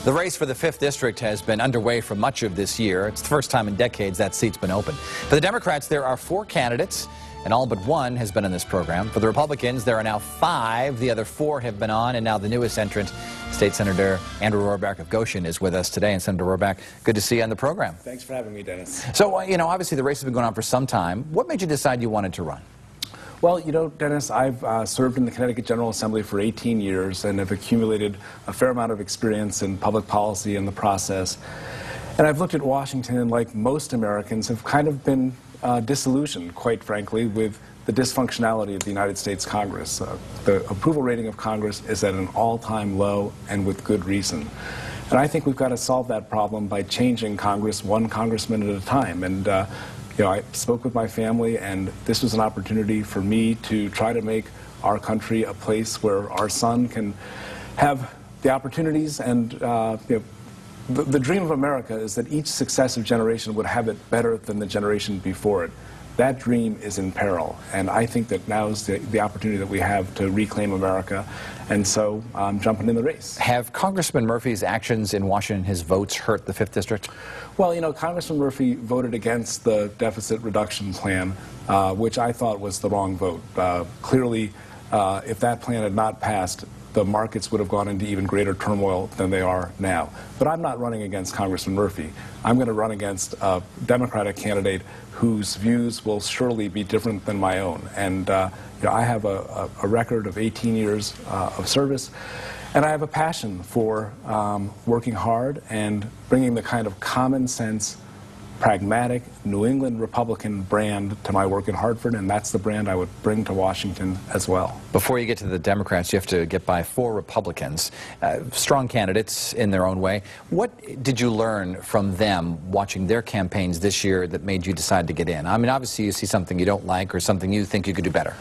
The race for the 5th District has been underway for much of this year. It's the first time in decades that seat's been open. For the Democrats, there are 4 candidates, and all but one has been in this program. For the Republicans, there are now 5. The other 4 have been on, and now the newest entrant, State Senator Andrew of Goshen, is with us today. And Senator Rohrabaugh, good to see you on the program. Thanks for having me, Dennis. So, obviously the race has been going on for some time. What made you decide you wanted to run? Well, Dennis, I've served in the Connecticut General Assembly for 18 years and have accumulated a fair amount of experience in public policy in the process. And I've looked at Washington, and like most Americans, have kind of been disillusioned, quite frankly, with the dysfunctionality of the United States Congress. The approval rating of Congress is at an all-time low, and with good reason. And I think we've got to solve that problem by changing Congress one congressman at a time. And I spoke with my family, and this was an opportunity for me to try to make our country a place where our son can have the opportunities. And the dream of America is that each successive generation would have it better than the generation before it. That dream is in peril, and I think that now is the opportunity that we have to reclaim America, and so I'm jumping in the race. Have Congressman Murphy's actions in Washington, his votes, hurt the 5th District? Well, Congressman Murphy voted against the deficit reduction plan, which I thought was the wrong vote. Clearly, if that plan had not passed, the markets would have gone into even greater turmoil than they are now. But I'm not running against Congressman Murphy. I'm going to run against a Democratic candidate whose views will surely be different than my own. And I have a record of 18 years of service, and I have a passion for working hard and bringing the kind of common sense, pragmatic New England Republican brand to my work in Hartford, and that's the brand I would bring to Washington as well. Before you get to the Democrats, you have to get by 4 Republicans, strong candidates in their own way. What did you learn from them watching their campaigns this year that made you decide to get in? I mean, obviously you see something you don't like or something you think you could do better.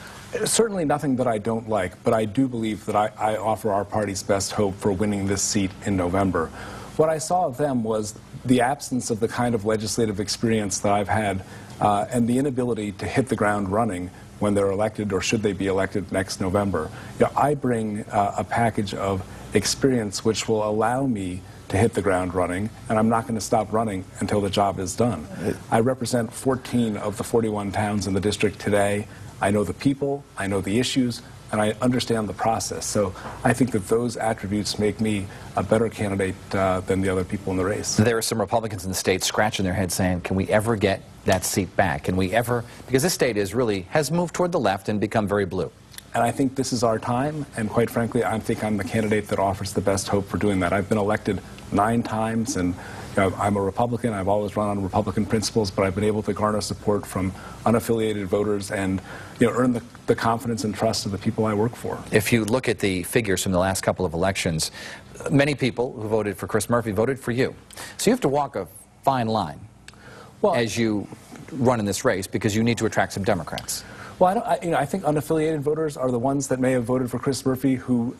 Certainly nothing that I don't like, but I do believe that I offer our party's best hope for winning this seat in November. What I saw of them was the absence of the kind of legislative experience that I've had and the inability to hit the ground running when they're elected, or should they be elected next November. I bring a package of experience which will allow me to hit the ground running, and I'm not going to stop running until the job is done. I represent 14 of the 41 towns in the district today. I know the people, I know the issues, and I understand the process. So I think that those attributes make me a better candidate than the other people in the race. There are some Republicans in the state scratching their heads saying, can we ever get that seat back? Can we ever, because this state has moved toward the left and become very blue. And I think this is our time, and quite frankly, I think I'm the candidate that offers the best hope for doing that. I've been elected 9 times, and I'm a Republican. I've always run on Republican principles, but I've been able to garner support from unaffiliated voters and earn the confidence and trust of the people I work for. If you look at the figures from the last couple of elections, many people who voted for Chris Murphy voted for you. So you have to walk a fine line as you run in this race, because you need to attract some Democrats. Well, I think unaffiliated voters are the ones that may have voted for Chris Murphy, who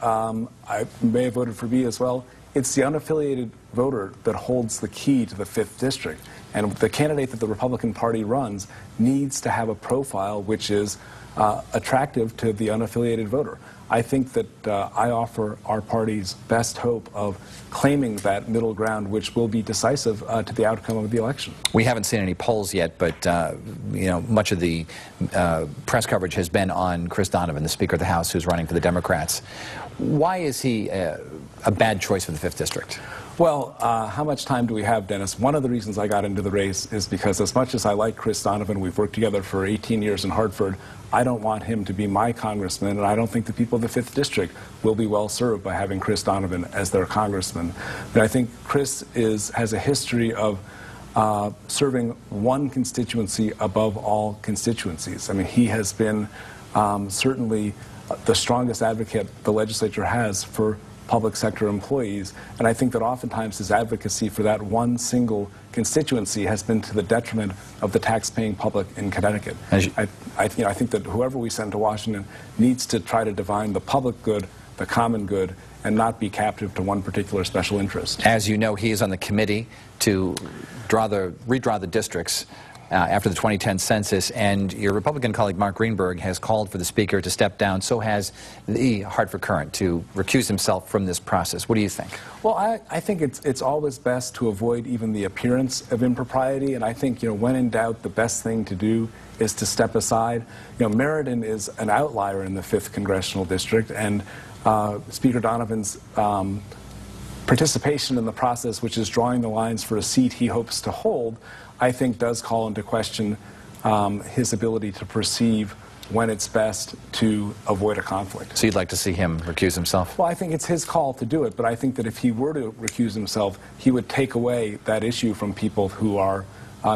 may have voted for me as well. It's the unaffiliated voter that holds the key to the 5th District. And the candidate that the Republican Party runs needs to have a profile which is attractive to the unaffiliated voter. I think that I offer our party's best hope of claiming that middle ground, which will be decisive to the outcome of the election. We haven't seen any polls yet, but much of the press coverage has been on Chris Donovan, the Speaker of the House, who's running for the Democrats. Why is he a bad choice for the 5th District? Well, how much time do we have, Dennis? One of the reasons I got into the race is because as much as I like Chris Donovan, we've worked together for 18 years in Hartford, I don't want him to be my congressman, and I don't think the people of the 5th District will be well served by having Chris Donovan as their congressman. But I think Chris has a history of serving one constituency above all constituencies. I mean, he has been certainly the strongest advocate the legislature has for public sector employees, and I think that oftentimes his advocacy for that one single constituency has been to the detriment of the tax-paying public in Connecticut. I think that whoever we send to Washington needs to try to divine the public good, the common good, and not be captive to one particular special interest. As you know, he is on the committee to redraw the districts. after the 2010 census, and your Republican colleague Mark Greenberg has called for the Speaker to step down. So has the Hartford Courant to recuse himself from this process. What do you think? Well, I think it's always best to avoid even the appearance of impropriety, and I think, when in doubt, the best thing to do is to step aside. Meriden is an outlier in the 5th Congressional District, and Speaker Donovan's participation in the process, which is drawing the lines for a seat he hopes to hold, I think does call into question his ability to perceive when it's best to avoid a conflict. So you'd like to see him recuse himself? Well, I think it's his call to do it, but I think that if he were to recuse himself, he would take away that issue from people who are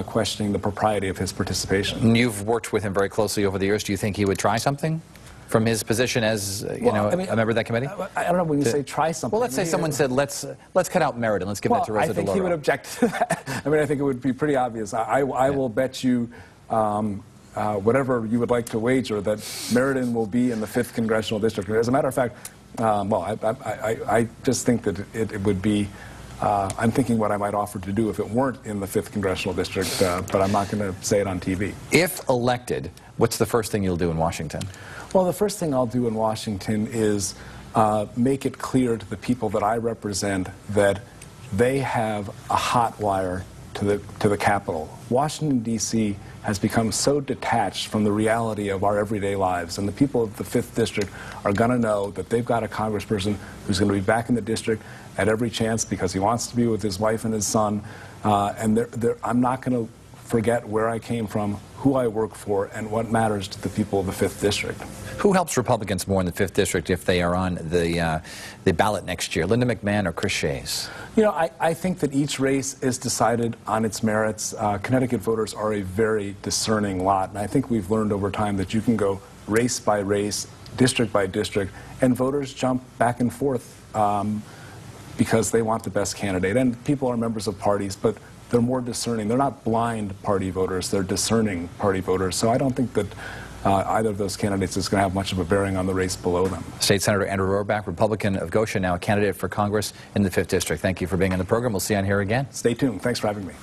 questioning the propriety of his participation. And you've worked with him very closely over the years. Do you think he would try something from his position as a member of that committee? I don't know when you say try something. Well, let's say someone said, let's cut out Meriden. Let's give that to Rosa DeLauro. I think he would object to that. I think it would be pretty obvious. I will bet you whatever you would like to wager that Meriden will be in the 5th Congressional District. As a matter of fact, I just think that it would be, I'm thinking what I might offer to do if it weren't in the 5th Congressional District, but I'm not going to say it on TV. If elected, what's the first thing you'll do in Washington? Well, the first thing I'll do in Washington is make it clear to the people that I represent that they have a hot wire to the Capitol. Washington, D.C. has become so detached from the reality of our everyday lives, and the people of the 5th District are going to know that they've got a congressperson who's going to be back in the district at every chance because he wants to be with his wife and his son, and I'm not going to forget where I came from, who I work for, and what matters to the people of the 5th District. Who helps Republicans more in the 5th District if they are on the ballot next year, Linda McMahon or Chris Shays? I think that each race is decided on its merits. Connecticut voters are a very discerning lot, and I think we've learned over time that you can go race by race, district by district, and voters jump back and forth because they want the best candidate. And people are members of parties, but they're more discerning. They're not blind party voters, they're discerning party voters. So I don't think that either of those candidates is going to have much of a bearing on the race below them. State Senator Andrew Rohrbach, Republican of Goshen, now a candidate for Congress in the 5th District. Thank you for being on the program. We'll see you on here again. Stay tuned. Thanks for having me.